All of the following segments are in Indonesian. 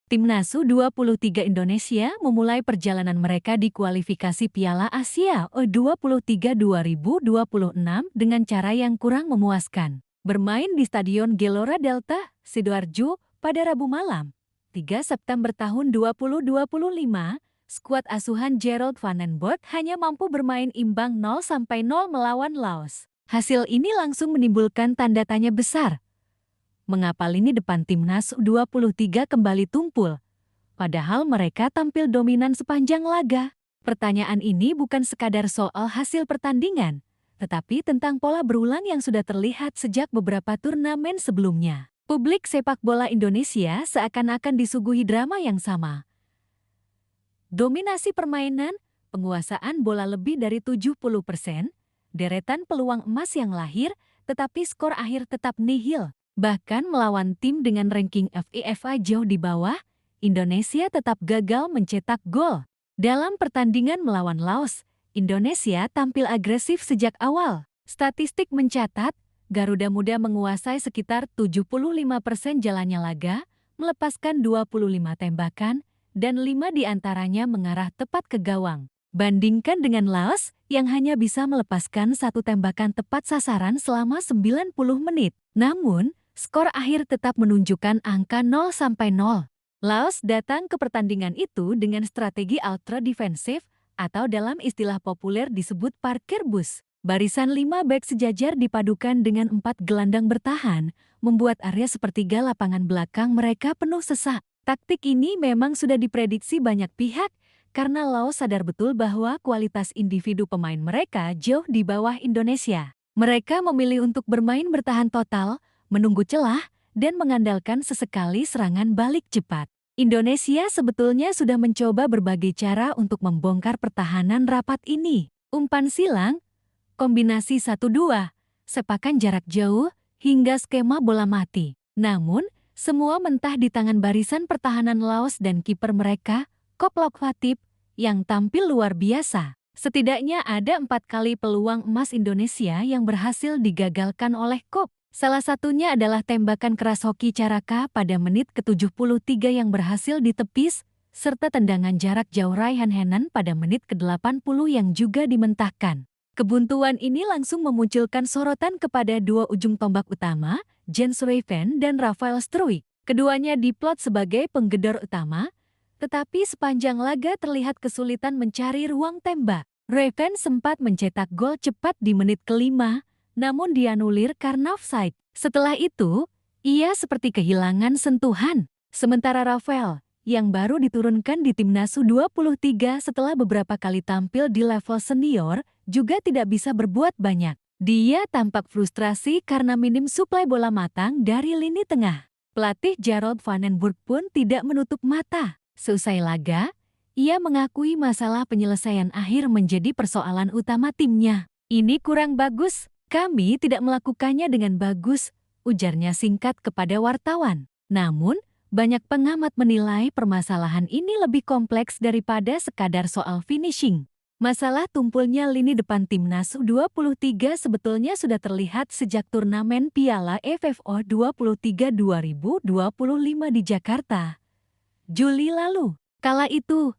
Timnas U23 Indonesia memulai perjalanan mereka di kualifikasi Piala Asia U23 2026 dengan cara yang kurang memuaskan. Bermain di Stadion Gelora Delta, Sidoarjo, pada Rabu malam, 3 September tahun 2025, skuad asuhan Gerald van den Borg hanya mampu bermain imbang 0-0 melawan Laos. Hasil ini langsung menimbulkan tanda tanya besar. Mengapa lini depan Timnas U23 kembali tumpul, padahal mereka tampil dominan sepanjang laga? Pertanyaan ini bukan sekadar soal hasil pertandingan, tetapi tentang pola berulang yang sudah terlihat sejak beberapa turnamen sebelumnya. Publik sepak bola Indonesia seakan-akan disuguhi drama yang sama. Dominasi permainan, penguasaan bola lebih dari 70%, deretan peluang emas yang lahir, tetapi skor akhir tetap nihil. Bahkan melawan tim dengan ranking FIFA jauh di bawah, Indonesia tetap gagal mencetak gol. Dalam pertandingan melawan Laos, Indonesia tampil agresif sejak awal. Statistik mencatat, Garuda Muda menguasai sekitar 75% jalannya laga, melepaskan 25 tembakan, dan 5 diantaranya mengarah tepat ke gawang. Bandingkan dengan Laos yang hanya bisa melepaskan 1 tembakan tepat sasaran selama 90 menit. Namun, skor akhir tetap menunjukkan angka 0-0. Laos datang ke pertandingan itu dengan strategi ultra defensif atau dalam istilah populer disebut parkir bus. Barisan 5 bek sejajar dipadukan dengan 4 gelandang bertahan, membuat area sepertiga lapangan belakang mereka penuh sesak. Taktik ini memang sudah diprediksi banyak pihak karena Laos sadar betul bahwa kualitas individu pemain mereka jauh di bawah Indonesia. Mereka memilih untuk bermain bertahan total, menunggu celah, dan mengandalkan sesekali serangan balik cepat. Indonesia sebetulnya sudah mencoba berbagai cara untuk membongkar pertahanan rapat ini. Umpan silang, kombinasi 1-2, sepakan jarak jauh, hingga skema bola mati. Namun, semua mentah di tangan barisan pertahanan Laos dan kiper mereka, Kop Lokvatip, yang tampil luar biasa. Setidaknya ada 4 kali peluang emas Indonesia yang berhasil digagalkan oleh Kop. Salah satunya adalah tembakan keras Hoki Caraka pada menit ke-73 yang berhasil ditepis, serta tendangan jarak jauh Raihan Henan pada menit ke-80 yang juga dimentahkan. Kebuntuan ini langsung memunculkan sorotan kepada dua ujung tombak utama, Jens Ruijten dan Rafael Struijk. Keduanya diplot sebagai penggedor utama, tetapi sepanjang laga terlihat kesulitan mencari ruang tembak. Ruijten sempat mencetak gol cepat di menit ke-5, namun dianulir karena offside. Setelah itu, ia seperti kehilangan sentuhan. Sementara Rafael, yang baru diturunkan di Timnas U23 setelah beberapa kali tampil di level senior, juga tidak bisa berbuat banyak. Dia tampak frustrasi karena minim suplai bola matang dari lini tengah. Pelatih Gerald van den Borg pun tidak menutup mata. Seusai laga, ia mengakui masalah penyelesaian akhir menjadi persoalan utama timnya. Ini kurang bagus. Kami tidak melakukannya dengan bagus, ujarnya singkat kepada wartawan. Namun, banyak pengamat menilai permasalahan ini lebih kompleks daripada sekadar soal finishing. Masalah tumpulnya lini depan Timnas U23 sebetulnya sudah terlihat sejak turnamen Piala AFF 23 2025 di Jakarta, Juli lalu. Kala itu,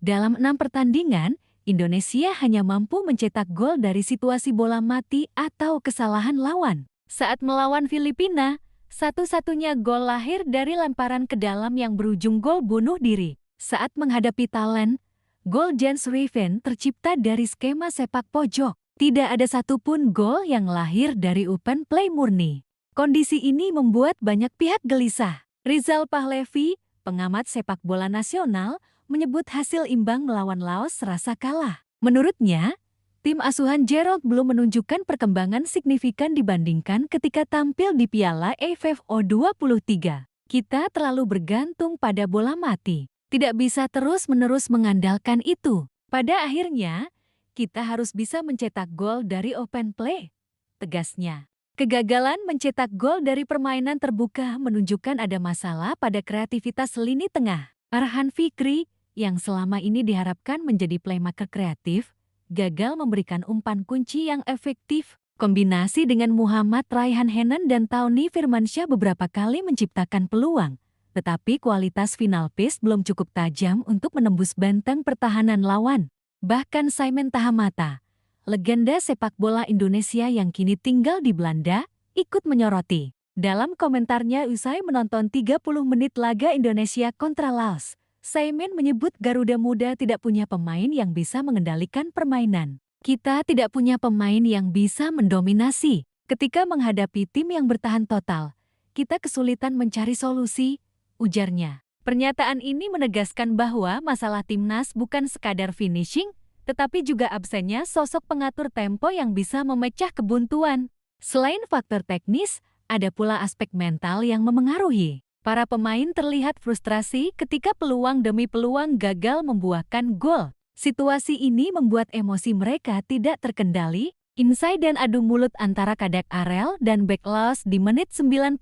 dalam 6 pertandingan, Indonesia hanya mampu mencetak gol dari situasi bola mati atau kesalahan lawan. Saat melawan Filipina, satu-satunya gol lahir dari lemparan ke dalam yang berujung gol bunuh diri. Saat menghadapi Thailand, gol Jens Ruijten tercipta dari skema sepak pojok. Tidak ada satupun gol yang lahir dari open play murni. Kondisi ini membuat banyak pihak gelisah. Rizal Pahlevi, pengamat sepak bola nasional, menyebut hasil imbang melawan Laos serasa kalah. Menurutnya, tim asuhan Gerald belum menunjukkan perkembangan signifikan dibandingkan ketika tampil di Piala AFF U23. Kita terlalu bergantung pada bola mati. Tidak bisa terus-menerus mengandalkan itu. Pada akhirnya, kita harus bisa mencetak gol dari open play, tegasnya. Kegagalan mencetak gol dari permainan terbuka menunjukkan ada masalah pada kreativitas lini tengah. Arhan Fikri, yang selama ini diharapkan menjadi playmaker kreatif, gagal memberikan umpan kunci yang efektif. Kombinasi dengan Muhammad Raihan Henan dan Taoni Firmansyah beberapa kali menciptakan peluang, tetapi kualitas final pace belum cukup tajam untuk menembus benteng pertahanan lawan. Bahkan Simon Tahamata, legenda sepak bola Indonesia yang kini tinggal di Belanda, ikut menyoroti. Dalam komentarnya usai menonton 30 menit laga Indonesia kontra Laos, Simon menyebut Garuda Muda tidak punya pemain yang bisa mengendalikan permainan. Kita tidak punya pemain yang bisa mendominasi. Ketika menghadapi tim yang bertahan total, kita kesulitan mencari solusi, ujarnya. Pernyataan ini menegaskan bahwa masalah timnas bukan sekadar finishing, tetapi juga absennya sosok pengatur tempo yang bisa memecah kebuntuan. Selain faktor teknis, ada pula aspek mental yang memengaruhi. Para pemain terlihat frustrasi ketika peluang demi peluang gagal membuahkan gol. Situasi ini membuat emosi mereka tidak terkendali. Insai dan adu mulut antara Kadek Arel dan bek Laos di menit 90+3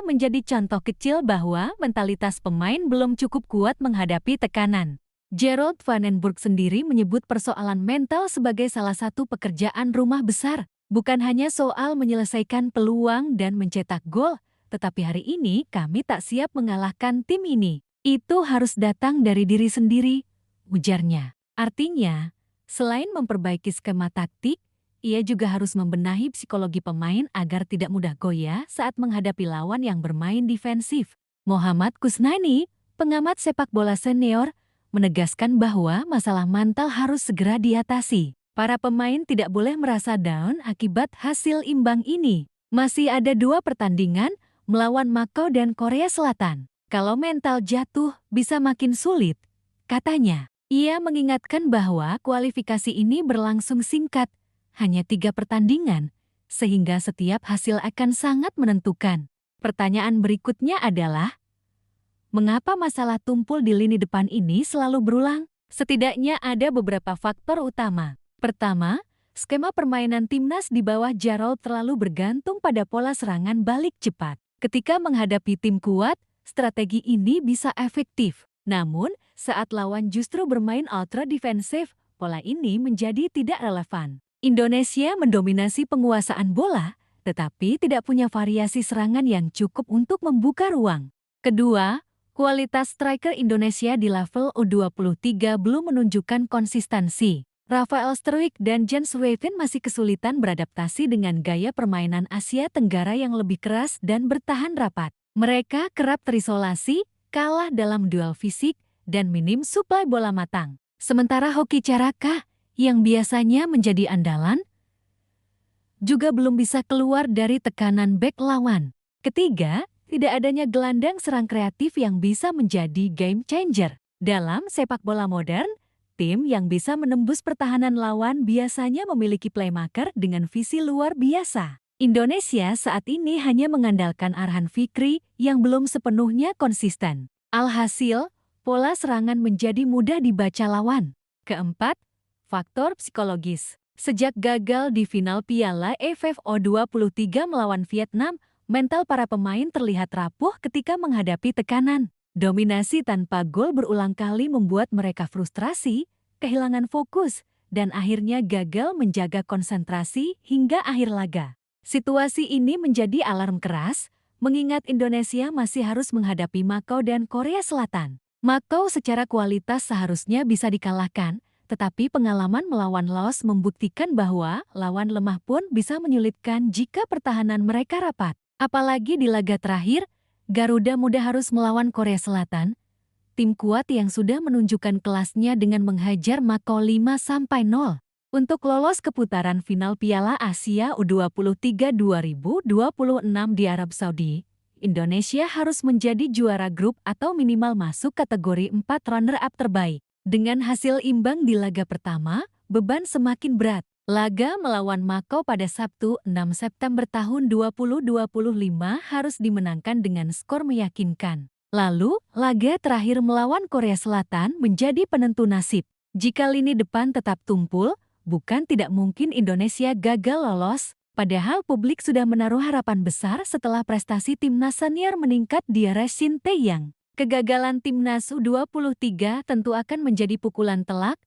menjadi contoh kecil bahwa mentalitas pemain belum cukup kuat menghadapi tekanan. Gerald Van den Burg sendiri menyebut persoalan mental sebagai salah satu pekerjaan rumah besar. Bukan hanya soal menyelesaikan peluang dan mencetak gol, tetapi hari ini kami tak siap mengalahkan tim ini. Itu harus datang dari diri sendiri, ujarnya. Artinya, selain memperbaiki skema taktik, ia juga harus membenahi psikologi pemain agar tidak mudah goyah saat menghadapi lawan yang bermain defensif. Muhammad Kusnani, pengamat sepak bola senior, menegaskan bahwa masalah mental harus segera diatasi. Para pemain tidak boleh merasa down akibat hasil imbang ini. Masih ada 2 pertandingan melawan Makau dan Korea Selatan. Kalau mental jatuh bisa makin sulit, katanya. Ia mengingatkan bahwa kualifikasi ini berlangsung singkat, hanya 3 pertandingan, sehingga setiap hasil akan sangat menentukan. Pertanyaan berikutnya adalah, mengapa masalah tumpul di lini depan ini selalu berulang? Setidaknya ada beberapa faktor utama. Pertama, skema permainan timnas di bawah Jarol terlalu bergantung pada pola serangan balik cepat. Ketika menghadapi tim kuat, strategi ini bisa efektif. Namun, saat lawan justru bermain ultra defensif, pola ini menjadi tidak relevan. Indonesia mendominasi penguasaan bola, tetapi tidak punya variasi serangan yang cukup untuk membuka ruang. Kedua, kualitas striker Indonesia di level U23 belum menunjukkan konsistensi. Rafael Struijk dan Jens Weven masih kesulitan beradaptasi dengan gaya permainan Asia Tenggara yang lebih keras dan bertahan rapat. Mereka kerap terisolasi, kalah dalam duel fisik, dan minim suplai bola matang. Sementara Hoki Caraka, yang biasanya menjadi andalan, juga belum bisa keluar dari tekanan bek lawan. Ketiga, tidak adanya gelandang serang kreatif yang bisa menjadi game changer. Dalam sepak bola modern, tim yang bisa menembus pertahanan lawan biasanya memiliki playmaker dengan visi luar biasa. Indonesia saat ini hanya mengandalkan Arhan Fikri yang belum sepenuhnya konsisten. Alhasil, pola serangan menjadi mudah dibaca lawan. Keempat, faktor psikologis. Sejak gagal di final Piala AFF U23 melawan Vietnam, mental para pemain terlihat rapuh ketika menghadapi tekanan. Dominasi tanpa gol berulang kali membuat mereka frustrasi, kehilangan fokus, dan akhirnya gagal menjaga konsentrasi hingga akhir laga. Situasi ini menjadi alarm keras, mengingat Indonesia masih harus menghadapi Makau dan Korea Selatan. Makau secara kualitas seharusnya bisa dikalahkan, tetapi pengalaman melawan Laos membuktikan bahwa lawan lemah pun bisa menyulitkan jika pertahanan mereka rapat. Apalagi di laga terakhir, Garuda Muda harus melawan Korea Selatan, tim kuat yang sudah menunjukkan kelasnya dengan menghajar Makau 5-0. Untuk lolos ke putaran final Piala Asia U23 2026 di Arab Saudi, Indonesia harus menjadi juara grup atau minimal masuk kategori 4 runner-up terbaik. Dengan hasil imbang di laga pertama, beban semakin berat. Laga melawan Makau pada Sabtu 6 September tahun 2025 harus dimenangkan dengan skor meyakinkan. Lalu, laga terakhir melawan Korea Selatan menjadi penentu nasib. Jika lini depan tetap tumpul, bukan tidak mungkin Indonesia gagal lolos, padahal publik sudah menaruh harapan besar setelah prestasi timnas senior meningkat di era Shin Tae-yong. Kegagalan timnas U23 tentu akan menjadi pukulan telak,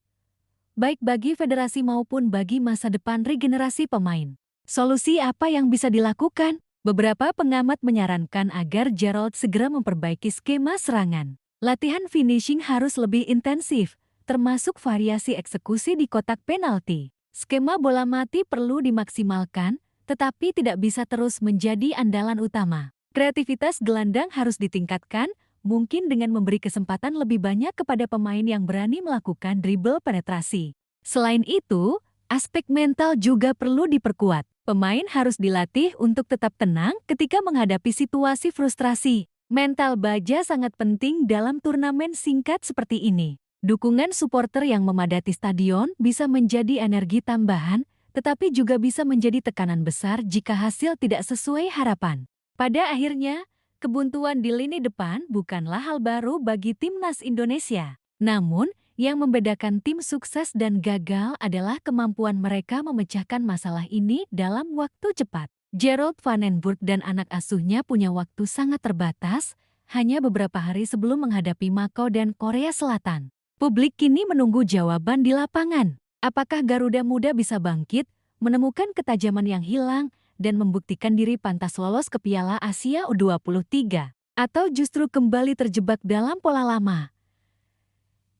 baik bagi federasi maupun bagi masa depan regenerasi pemain. Solusi apa yang bisa dilakukan? Beberapa pengamat menyarankan agar Giroud segera memperbaiki skema serangan. Latihan finishing harus lebih intensif, termasuk variasi eksekusi di kotak penalti. Skema bola mati perlu dimaksimalkan, tetapi tidak bisa terus menjadi andalan utama. Kreativitas gelandang harus ditingkatkan, mungkin dengan memberi kesempatan lebih banyak kepada pemain yang berani melakukan dribble penetrasi. Selain itu, aspek mental juga perlu diperkuat. Pemain harus dilatih untuk tetap tenang ketika menghadapi situasi frustrasi. Mental baja sangat penting dalam turnamen singkat seperti ini. Dukungan supporter yang memadati stadion bisa menjadi energi tambahan, tetapi juga bisa menjadi tekanan besar jika hasil tidak sesuai harapan. Pada akhirnya, kebuntuan di lini depan bukanlah hal baru bagi timnas Indonesia. Namun, yang membedakan tim sukses dan gagal adalah kemampuan mereka memecahkan masalah ini dalam waktu cepat. Gerald Van den Burg dan anak asuhnya punya waktu sangat terbatas, hanya beberapa hari sebelum menghadapi Makau dan Korea Selatan. Publik kini menunggu jawaban di lapangan. Apakah Garuda Muda bisa bangkit, menemukan ketajaman yang hilang, dan membuktikan diri pantas lolos ke Piala Asia U23? Atau justru kembali terjebak dalam pola lama?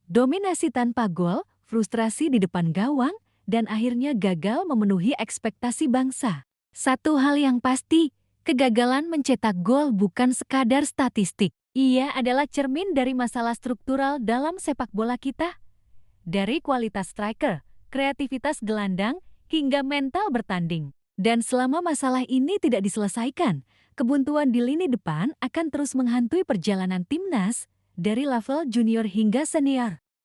Dominasi tanpa gol, frustrasi di depan gawang, dan akhirnya gagal memenuhi ekspektasi bangsa. Satu hal yang pasti, kegagalan mencetak gol bukan sekadar statistik. Ia adalah cermin dari masalah struktural dalam sepak bola kita. Dari kualitas striker, kreativitas gelandang, hingga mental bertanding. Dan selama masalah ini tidak diselesaikan, kebuntuan di lini depan akan terus menghantui perjalanan timnas, dari level junior hingga senior.